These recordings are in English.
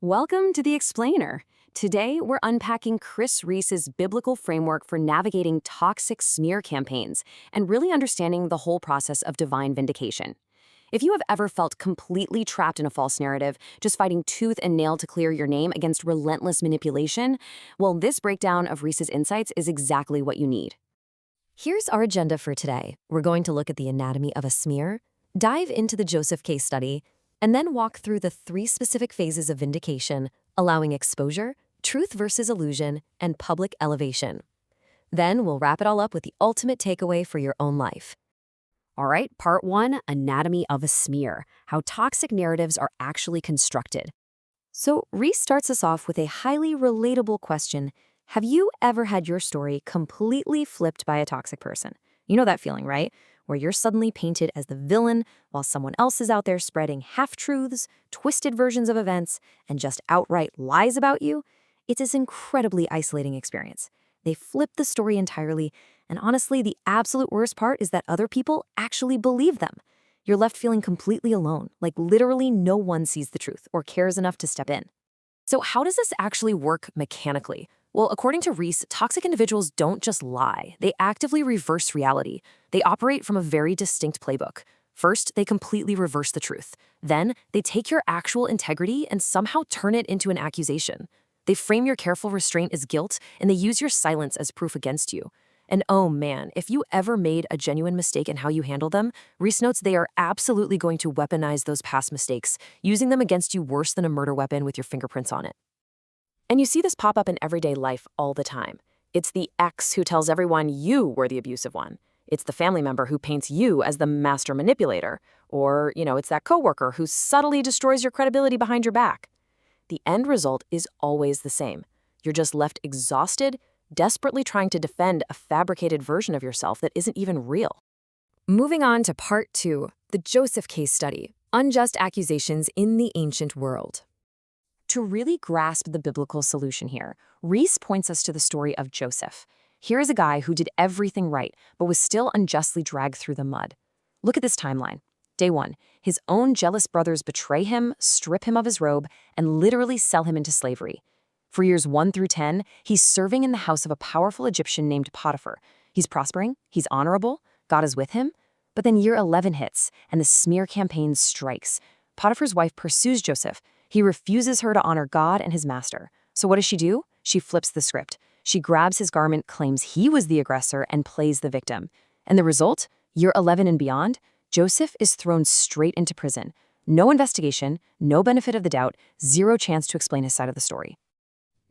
Welcome to The Explainer. Today, we're unpacking Chris Reese's biblical framework for navigating toxic smear campaigns and really understanding the whole process of divine vindication. If you have ever felt completely trapped in a false narrative, just fighting tooth and nail to clear your name against relentless manipulation, well, this breakdown of Reese's insights is exactly what you need. Here's our agenda for today. We're going to look at the anatomy of a smear, dive into the Joseph case study, and then walk through the 3 specific phases of vindication, allowing exposure, truth versus illusion, and public elevation. Then we'll wrap it all up with the ultimate takeaway for your own life. All right, part 1, anatomy of a smear, how toxic narratives are actually constructed. So Reese starts us off with a highly relatable question. Have you ever had your story completely flipped by a toxic person? You know that feeling, right? Where you're suddenly painted as the villain while someone else is out there spreading half-truths, twisted versions of events, and just outright lies about you? It's this incredibly isolating experience. They flip the story entirely, and honestly, the absolute worst part is that other people actually believe them. You're left feeling completely alone, like literally no one sees the truth or cares enough to step in. So how does this actually work mechanically? Well, according to Reese, toxic individuals don't just lie. They actively reverse reality. They operate from a very distinct playbook. First, they completely reverse the truth. Then, they take your actual integrity and somehow turn it into an accusation. They frame your careful restraint as guilt, and they use your silence as proof against you. And oh man, if you ever made a genuine mistake in how you handle them, Reese notes they are absolutely going to weaponize those past mistakes, using them against you worse than a murder weapon with your fingerprints on it. And you see this pop up in everyday life all the time. It's the ex who tells everyone you were the abusive one. It's the family member who paints you as the master manipulator. Or, it's that coworker who subtly destroys your credibility behind your back. The end result is always the same. You're just left exhausted, desperately trying to defend a fabricated version of yourself that isn't even real. Moving on to part 2, the Joseph case study, unjust accusations in the ancient world. To really grasp the biblical solution here, Reese points us to the story of Joseph. Here is a guy who did everything right, but was still unjustly dragged through the mud. Look at this timeline. Day 1, his own jealous brothers betray him, strip him of his robe, and literally sell him into slavery. For years 1 through 10, he's serving in the house of a powerful Egyptian named Potiphar. He's prospering, he's honorable, God is with him. But then year 11 hits, and the smear campaign strikes. Potiphar's wife pursues Joseph. He refuses her to honor God and his master. So what does she do? She flips the script. She grabs his garment, claims he was the aggressor, and plays the victim. And the result? Year 11 and beyond, Joseph is thrown straight into prison. No investigation, no benefit of the doubt, zero chance to explain his side of the story.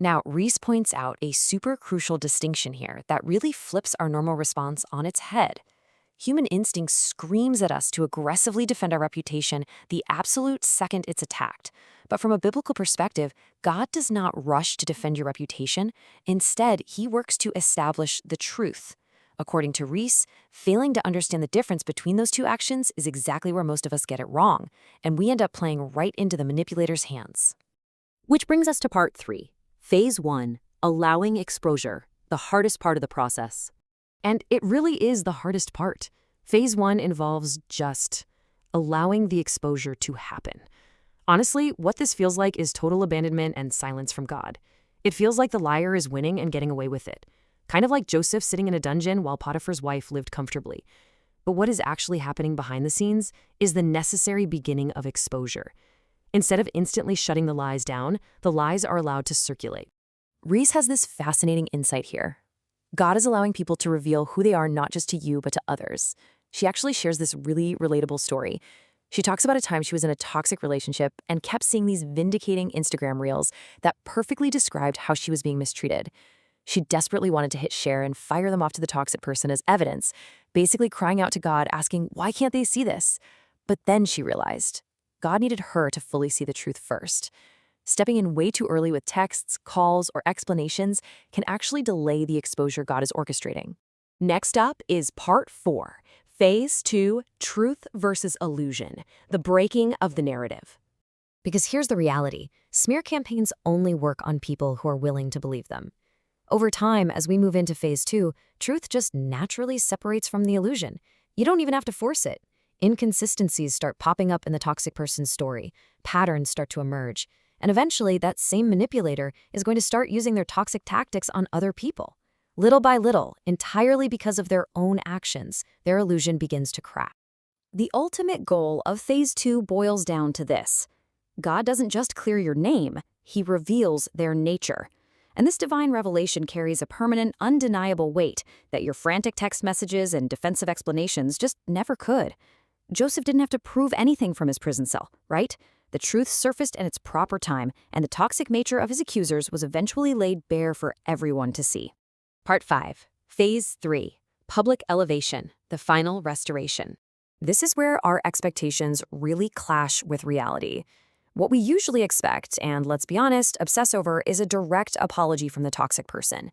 Now, Reese points out a super crucial distinction here that really flips our normal response on its head. Human instinct screams at us to aggressively defend our reputation the absolute second it's attacked. But from a biblical perspective, God does not rush to defend your reputation. Instead, he works to establish the truth. According to Reese, failing to understand the difference between those two actions is exactly where most of us get it wrong, and we end up playing right into the manipulator's hands. Which brings us to part 3, phase 1, allowing exposure, the hardest part of the process. And it really is the hardest part. Phase 1 involves just allowing the exposure to happen. Honestly, what this feels like is total abandonment and silence from God. It feels like the liar is winning and getting away with it. Kind of like Joseph sitting in a dungeon while Potiphar's wife lived comfortably. But what is actually happening behind the scenes is the necessary beginning of exposure. Instead of instantly shutting the lies down, the lies are allowed to circulate. Reese has this fascinating insight here. God is allowing people to reveal who they are not just to you, but to others. She actually shares this really relatable story. She talks about a time she was in a toxic relationship and kept seeing these vindicating Instagram reels that perfectly described how she was being mistreated. She desperately wanted to hit share and fire them off to the toxic person as evidence, basically crying out to God, asking, why can't they see this? But then she realized God needed her to fully see the truth first. Stepping in way too early with texts, calls, or explanations can actually delay the exposure God is orchestrating. Next up is part 4, phase 2, truth versus illusion, the breaking of the narrative. Because here's the reality, smear campaigns only work on people who are willing to believe them. Over time, as we move into phase 2, truth just naturally separates from the illusion. You don't even have to force it. Inconsistencies start popping up in the toxic person's story. Patterns start to emerge. And eventually, that same manipulator is going to start using their toxic tactics on other people. Little by little, entirely because of their own actions, their illusion begins to crack. The ultimate goal of Phase 2 boils down to this. God doesn't just clear your name, He reveals their nature. And this divine revelation carries a permanent, undeniable weight that your frantic text messages and defensive explanations just never could. Joseph didn't have to prove anything from his prison cell, right? The truth surfaced in its proper time, and the toxic nature of his accusers was eventually laid bare for everyone to see. Part 5. Phase 3. Public elevation, the final restoration. This is where our expectations really clash with reality. What we usually expect, and let's be honest, obsess over, is a direct apology from the toxic person.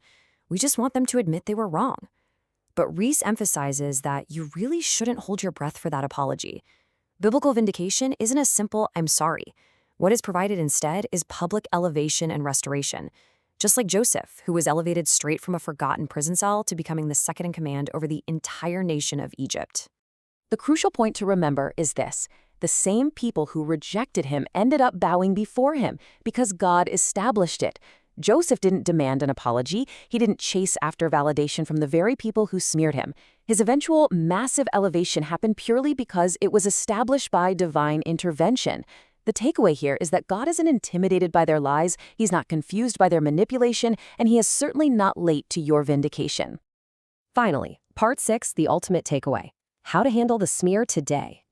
We just want them to admit they were wrong. But Reese emphasizes that you really shouldn't hold your breath for that apology. Biblical vindication isn't a simple "I'm sorry." What is provided instead is public elevation and restoration. Just like Joseph, who was elevated straight from a forgotten prison cell to becoming the second in command over the entire nation of Egypt. The crucial point to remember is this. The same people who rejected him ended up bowing before him because God established it. Joseph didn't demand an apology. He didn't chase after validation from the very people who smeared him. His eventual massive elevation happened purely because it was established by divine intervention. The takeaway here is that God isn't intimidated by their lies, He's not confused by their manipulation, and He is certainly not late to your vindication. Finally, Part 6, the ultimate takeaway. How to handle the smear today.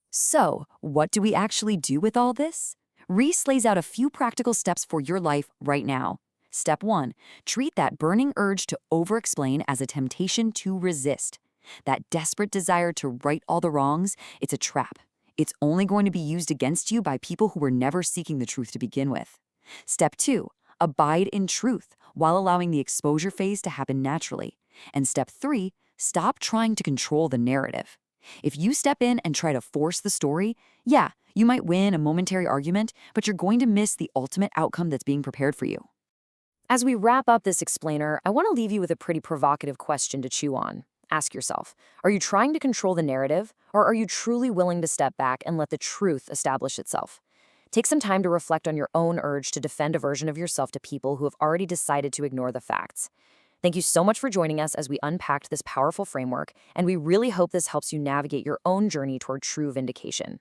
So, what do we actually do with all this? Reese lays out a few practical steps for your life right now. Step 1. Treat that burning urge to over-explain as a temptation to resist. That desperate desire to right all the wrongs, it's a trap. It's only going to be used against you by people who were never seeking the truth to begin with. Step 2. Abide in truth while allowing the exposure phase to happen naturally. And Step 3. Stop trying to control the narrative. If you step in and try to force the story, yeah, you might win a momentary argument, but you're going to miss the ultimate outcome that's being prepared for you. As we wrap up this explainer, I want to leave you with a pretty provocative question to chew on. Ask yourself, are you trying to control the narrative, or are you truly willing to step back and let the truth establish itself? Take some time to reflect on your own urge to defend a version of yourself to people who have already decided to ignore the facts. Thank you so much for joining us as we unpacked this powerful framework, and we really hope this helps you navigate your own journey toward true vindication.